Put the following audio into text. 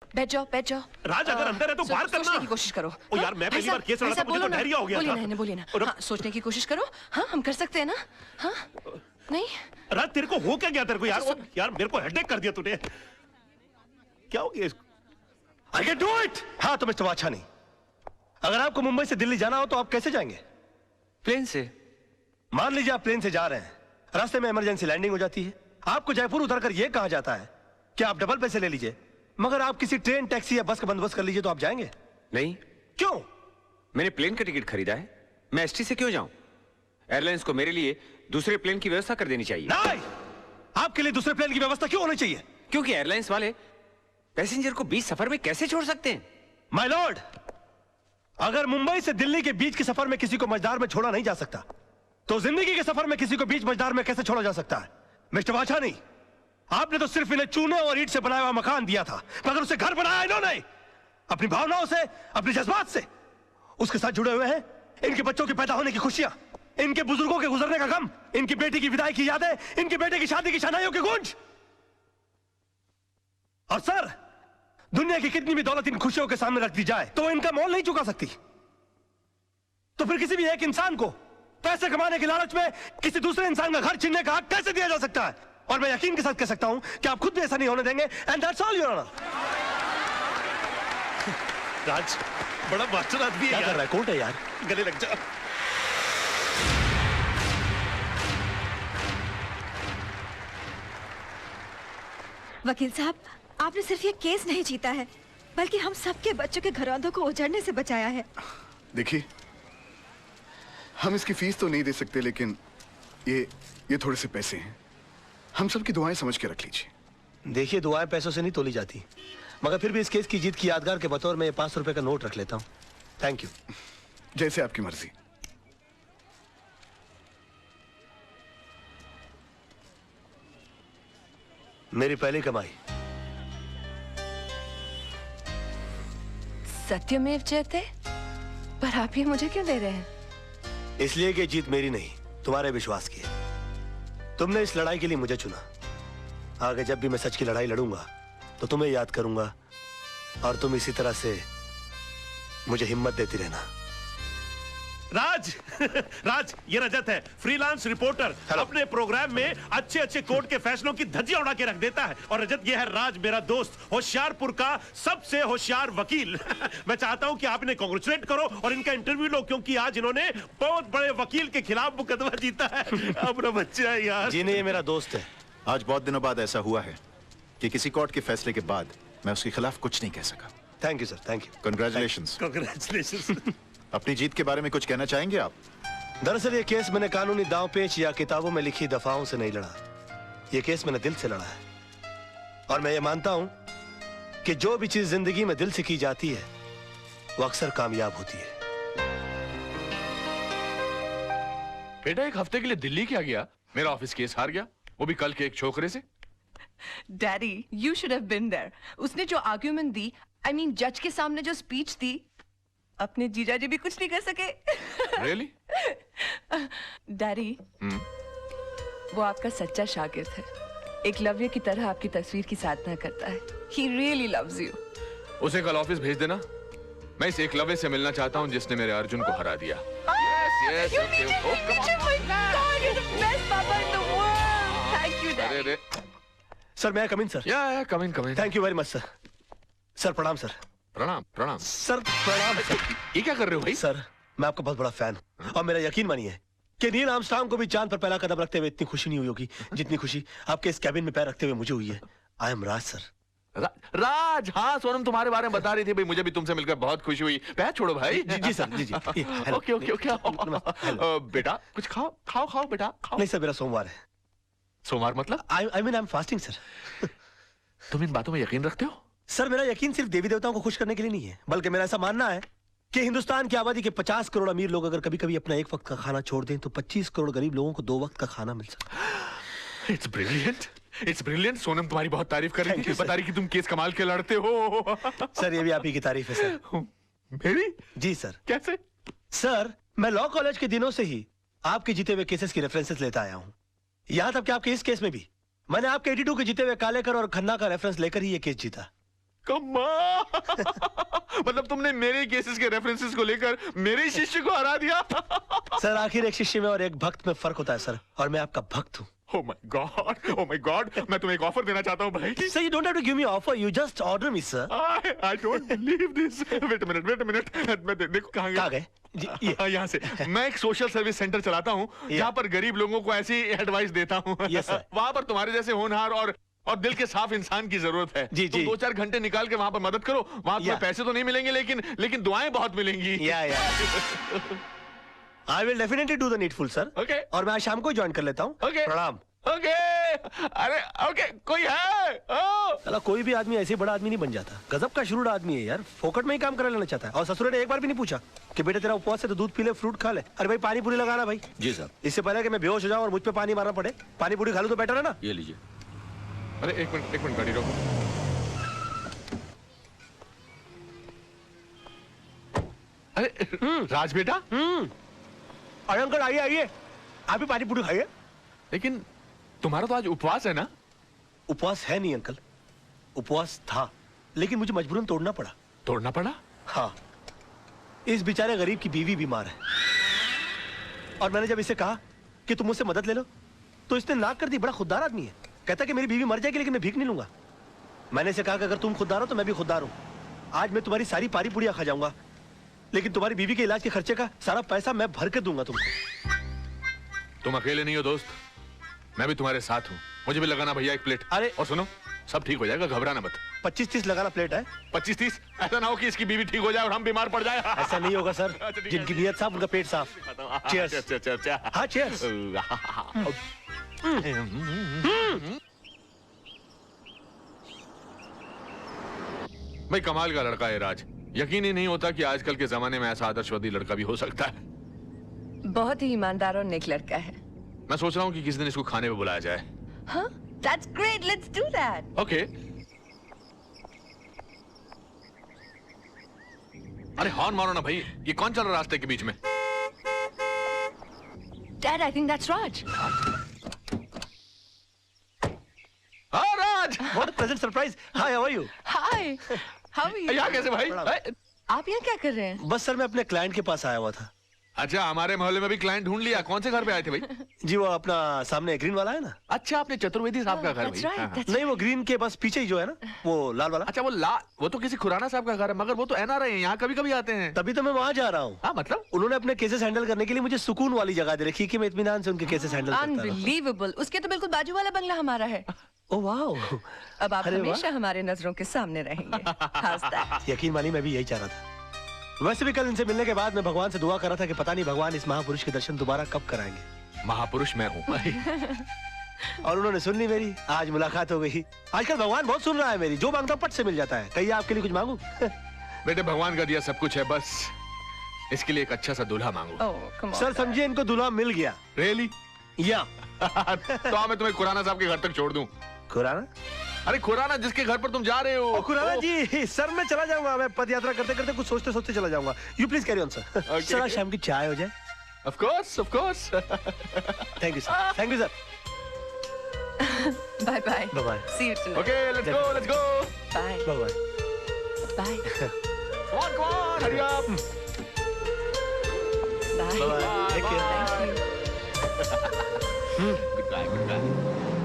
बैठ जाओ बैठ जाओ। राज अगर अंदर है तो बाहर करना। सोचने की कोशिश करो। ओ यार मैं पहली बार केस लड़ा था, मुझे तो डायरिया हो गया था। बोलिए ना। हाँ, सोचने की कोशिश करो। हाँ हम कर सकते हैं ना। हाँ नहीं राज तेरे को हो क्या गया तेरे को यार? यार मेरे को हेडेक कर दिया तूने। क्या हो गया इसको? I can do it! हाँ तो मिस्टर वाछानी, अगर आपको मुंबई से दिल्ली जाना हो तो आप कैसे जाएंगे? प्लेन से। मान लीजिए आप प्लेन से जा रहे हैं, रास्ते में इमरजेंसी लैंडिंग हो जाती है, आपको जयपुर उतरकर यह कहा जाता है कि आप डबल पैसे ले लीजिए, मगर आप किसी ट्रेन, टैक्सी या बस का बंदोबस्त कर लीजिए, तो आप जाएंगे? नहीं। क्यों? मैंने प्लेन का टिकट खरीदा है, मैं एसटी से क्यों जाऊं? एयरलाइंस को मेरे लिए दूसरे प्लेन की व्यवस्था कर देनी चाहिए। नहीं, आपके लिए दूसरे प्लेन की व्यवस्था क्यों होनी चाहिए? क्योंकि एयरलाइंस वाले पैसेंजर को बीच सफर में कैसे छोड़ सकते हैं? माय लॉर्ड, अगर मुंबई से दिल्ली के बीच के सफर में किसी को मझदार में छोड़ा नहीं जा सकता, तो जिंदगी के सफर में किसी को बीच मझदार में कैसे छोड़ा जा सकता है? मिस्टर वाछानी, आपने तो सिर्फ इन्हें चूने और ईंट से बनाया हुआ मकान दिया था, मगर उसे घर बनाया इन्होंने अपनी भावनाओं से, अपने जज्बात से। उसके साथ जुड़े हुए हैं इनके बच्चों के पैदा होने की खुशियां, इनके बुजुर्गों के गुजरने का गम, इनकी बेटी की विदाई की यादें, इनके बेटे की शादी की शनाइयों की गूंज। और सर, दुनिया की कितनी भी दौलत इन खुशियों के सामने रख दी जाए तो इनका मोल नहीं चुका सकती। तो फिर किसी भी एक इंसान को पैसे कमाने के लालच में किसी दूसरे इंसान का घर छीनने का हक कैसे दिया जा सकता है? और मैं यकीन के साथ कह सकता हूं कि आप खुद भी ऐसा नहीं होने देंगे। And that's all your honour. Raj बड़ा मास्टर आदमी है। क्या कर रहा है? कोर्ट है यार, गले लग जा। वकील साहब, आपने सिर्फ ये केस नहीं जीता है, बल्कि हम सबके बच्चों के घरौंदों को उजड़ने से बचाया है। देखिए, हम इसकी फीस तो नहीं दे सकते, लेकिन ये थोड़े से पैसे हैं, हम सबकी दुआएं समझ के रख लीजिए। देखिए, दुआएं पैसों से नहीं तोली जाती, मगर फिर भी इस केस की जीत की यादगार के बतौर में 500 रुपए का नोट रख लेता हूँ। Thank you. जैसे आपकी मर्जी। मेरी पहली कमाई। सत्यमेव जयते। पर आप ये मुझे क्यों दे रहे हैं? इसलिए कि जीत मेरी नहीं, तुम्हारे विश्वास की है। तुमने इस लड़ाई के लिए मुझे चुना। आगे जब भी मैं सच की लड़ाई लड़ूंगा तो तुम्हें याद करूंगा, और तुम इसी तरह से मुझे हिम्मत देती रहना। राज राज, ये रजत है, फ्रीलांस रिपोर्टर। अपने प्रोग्राम में अच्छे अच्छे कोर्ट के फैसलों की धज्जियां उड़ा के रख देता है। और रजत, ये है राज, मेरा दोस्त, होशियारपुर का सबसे होशियार वकील। मैं चाहता हूं कि आप इन्हें कांग्रेचुलेट करो और इनका इंटरव्यू लो, क्योंकि आज इन्होंने बहुत बड़े वकील के खिलाफ मुकदमा जीता है। अपना बच्चा है यार। जी नहीं, ये मेरा दोस्त है। आज बहुत दिनों बाद ऐसा हुआ है कि किसी कोर्ट के फैसले के बाद मैं उसके खिलाफ कुछ नहीं कह सका। Thank you sir, thank you. Congratulations. Congratulations. अपनी जीत के बारे में कुछ कहना चाहेंगे आप? दरअसल ये केस मैंने कानूनी दांव पेच या किताबों में लिखी दफाओं से नहीं लड़ा। ये केस मैंने दिल से लड़ा है। और मैं ये मानता हूं कि जो भी चीज जिंदगी में दिल से की जाती है वो अक्सर कामयाब होती है। बेटा, एक हफ्ते के लिए दिल्ली क्या गया? मेरा ऑफिस केस हार गया, वो भी कल के एक छोकरे से। Daddy, you should have been there. उसने जो आर्ग्यूमेंट दी, I mean, जज के सामने जो स्पीच दी, अपने जीजा जी भी कुछ नहीं कर सके। Really? डैडी, वो आपका सच्चा शागिर्द है। एकलव्य की तरह आपकी तस्वीर की साधना करता है। He really loves you. उसे कल ऑफिस भेज देना। मैं इस एकलव्य से मिलना चाहता हूँ जिसने मेरे अर्जुन को हरा दिया। Yes, You okay, need it, oh, come on. my God, you're the best papa in the world. Thank you, अरे Daddy. सर, मैं कम इन सर? या come in. Thank you very much sir. Sir प्रणाम sir. प्रणाम प्रणाम। Sir प्रणाम sir. ये क्या कर रहे हो भाई? सर, मैं आपका बहुत बड़ा फैन हूं, और मेरा यकीन मानिए कि नील आर्मस्ट्रांग को भी चांद पर पहला कदम रखते हुए इतनी खुशी नहीं हुई होगी जितनी खुशी आपके इस कैबिन में पैर रखते हुए मुझे हुई है। I am Raj sir. राज, हाँ सोनम तुम्हारे बारे में बता रही थी भाई, मुझे भी तुमसे मिलकर बहुत खुशी हुई। पैर छोड़ो भाई। जी सर, जी। Okay okay okay. बेटा कुछ खाओ बेटा, खाओ। नहीं सर, मेरा सोमवार है। सोमवार मतलब? I mean I am fasting sir. तुम इन बातों में यकीन रखते हो? सर, मेरा यकीन सिर्फ देवी देवताओं को खुश करने के लिए नहीं है, बल्कि मेरा ऐसा मानना है कि हिंदुस्तान की आबादी के 50 करोड़ अमीर लोग अगर कभी कभी अपना एक वक्त का खाना छोड़ दें तो 25 करोड़ गरीब लोगों को 2 वक्त का खाना मिल सकता। It's brilliant. सोनम तुम्हारी बहुत तारीफ कर रही थी, बता रही कि तुम केस कमाल के लड़ते हो। सर, ये भी आप ही की तारीफ है सर। मेरी? जी सर। कैसे? सर, मैं लॉ कॉलेज के दिनों से ही आपके जीते हुए केसेस की रेफरेंसेस लेता आया हूं। यहां तक कि आपके इस केस में भी मैंने आपके 82 के जीते हुए कालेकर और खन्ना का रेफरेंस लेकर ही ये केस जीता। कमाल। मतलब तुमने मेरे केसेस के रेफरेंसेस को लेकर मेरे शिष्य को हरा दिया। सर आखिर एक शिष्य में और एक भक्त में फर्क होता है सर, और मैं आपका भक्त हूँ। Oh my God, मैं तुम्हें एक ऑफर देना चाहता हूँ भाई। Sir, you don't have to give me offer. You just order me, sir. I don't believe this. Wait a minute. मैं देखो कहाँ कहाँ गए? यहाँ से। मैं एक सोशल सर्विस सेंटर चलाता हूँ जहाँ पर गरीब लोगों को ऐसी एडवाइस देता हूँ। Yes, sir. वहाँ पर तुम्हारे जैसे होनहार और दिल के साफ इंसान की जरूरत है। जी, तुम जी। 2-4 घंटे निकाल के वहाँ पर मदद करो। वहाँ तुम्हें पैसे तो नहीं मिलेंगे लेकिन दुआएं बहुत मिलेंगी। I will definitely do the needful, sir. Okay. और मैं आज शाम को ज्वाइन कर लेता हूँ। Okay. प्रणाम। ओके। अरे ओके, कोई है? साला कोई भी आदमी ऐसे बड़ा आदमी नहीं बन जाता। गजब का शुरू आदमी है यार, फोकट में ही काम करा लेना चाहता है। और ससुर ने एक बार भी नहीं पूछा कि बेटा तेरा उपवास है तो दूध पी ले, फ्रूट खा ले। अरे भाई पानी पूरी लगाना भाई। जी साहब। इससे पहले कि मैं बेहोश हो जाऊं और मुझ पे पानी मारना पड़े, पानी पूरी खा लूं तो बेटर है ना। ये लीजिए। अरे एक मिनट गाड़ी रोको। अरे राज बेटा। अरे अंकल आइए, आप भी पानी पूरी खाइए। लेकिन तुम्हारा तो आज उपवास है ना? उपवास है नहीं अंकल, उपवास था, लेकिन मुझे मजबूरन तोड़ना पड़ा। तोड़ना पड़ा? हाँ, इस बेचारे गरीब की बीवी बीमार है, और मैंने जब इसे कहा कि तुम मुझसे मदद ले लो तो इसने नाक कर दी। बड़ा खुददार आदमी है, कहता कि मेरी बीवी मर जाएगी लेकिन मैं भीख नहीं लूंगा। मैंने इसे कहा कि अगर तुम खुददार हो तो मैं भी खुददार हूं। आज मैं तुम्हारी सारी पारी पुड़िया खा जाऊंगा, लेकिन तुम्हारी बीवी के इलाज के खर्चे का सारा पैसा मैं भर के दूंगा तुमको। तुम अकेले नहीं हो दोस्त, मैं भी तुम्हारे साथ हूँ। मुझे भी लगाना भैया एक प्लेट। अरे और सुनो, सब ठीक हो जाएगा, घबराना मत। 25-30 लगाना प्लेट है। 25-30? ऐसा ना हो कि इसकी बीवी ठीक हो जाए और हम बीमार पड़ जाए। ऐसा नहीं होगा सर, अच्छा, ठीक है। जिनकी नीयत साफ उनका पेट साफ। Cheers। अच्छा। हाँ cheers। भाई कमाल का लड़का है राज। यकीन ही नहीं होता कि आजकल के जमाने में ऐसा आदर्शवादी लड़का भी हो सकता है। बहुत ही ईमानदार और नेक लड़का है। मैं सोच रहा हूँ कि किसी दिन इसको खाने पे बुलाया जाए। हाँ, that's great, let's do that. Okay. अरे हॉर्न मारो ना भाई, ये कौन चल रहा है रास्ते के बीच में? Dad, I think that's Raj. हाँ राज। What a pleasant surprise. Hi, how are you? Hi, how are you? यहाँ कैसे भाई? आप यहाँ क्या कर रहे हैं? बस सर मैं अपने क्लाइंट के पास आया हुआ था। अच्छा, हमारे मोहल्ले में भी क्लाइंट ढूंढ लिया। कौन से घर पे आए थे भाई? जी वो अपना सामने ग्रीन वाला है ना। अच्छा, आपने चतुर्वेदी साहब का घर That's भाई? right, हाँ, हाँ। that's नहीं वो ग्रीन के बस पीछे ही जो है ना, वो लाल वाला। अच्छा वो तो किसी खुराना साहब का घर है, मगर वो तो एनआरआई है, यहाँ कभी कभी आते हैं। तभी तो मैं वहाँ जा रहा हूँ। हाँ मतलब? उन्होंने अपने केसेस हैंडल करने के लिए मुझे सुकून वाली जगह दे रखी कि मैं इत्मीनान से उनके केसेस हैंडल करता रहूं। Unbelievable. उसके तो बिल्कुल बाजू वाला बंगला हमारा है। ओह वाह। अब आप अरे वाह। हमेशा हमारे नजरों के सामने रहेंगे। How's that? यकीन मानिए मैं भी यही चाह रहा था। वैसे भी कल इनसे मिलने के बाद मैं भगवान से दुआ कर रहा था कि पता नहीं भगवान इस महापुरुष के दर्शन दोबारा कब कराएंगे। महापुरुष मैं हूँ। और उन्होंने सुन ली मेरी, आज मुलाकात हो गई। आजकल भगवान बहुत सुन रहा है मेरी, जो मांगता हूं पट से मिल जाता है। कहिए आपके लिए कुछ मांगू? बेटे भगवान का दिया सब कुछ है, बस इसके लिए एक अच्छा सा दूल्हा मांगो। Oh, come on. सर समझिए इनको दूल्हा मिल गया। रियली? या तो मैं तुम्हें खुराना साहब के घर तक छोड़ दूं। खुराना? अरे खुराना जिसके घर पर तुम जा रहे हो। खुराना जी, सर मैं चला जाऊंगा। मैं पद यात्रा करते करते कुछ सोचते सोचते चला जाऊंगा। You please carry on sir. Sir आज शाम की चाय हो जाए। Of course of course. Thank you sir. Thank you sir. Bye bye. Bye bye. See you tonight. Okay let's go let's go. Bye. Bye bye. Bye. Come on hurry up. Bye. Bye bye. Take care. Thank you. Goodbye good bye.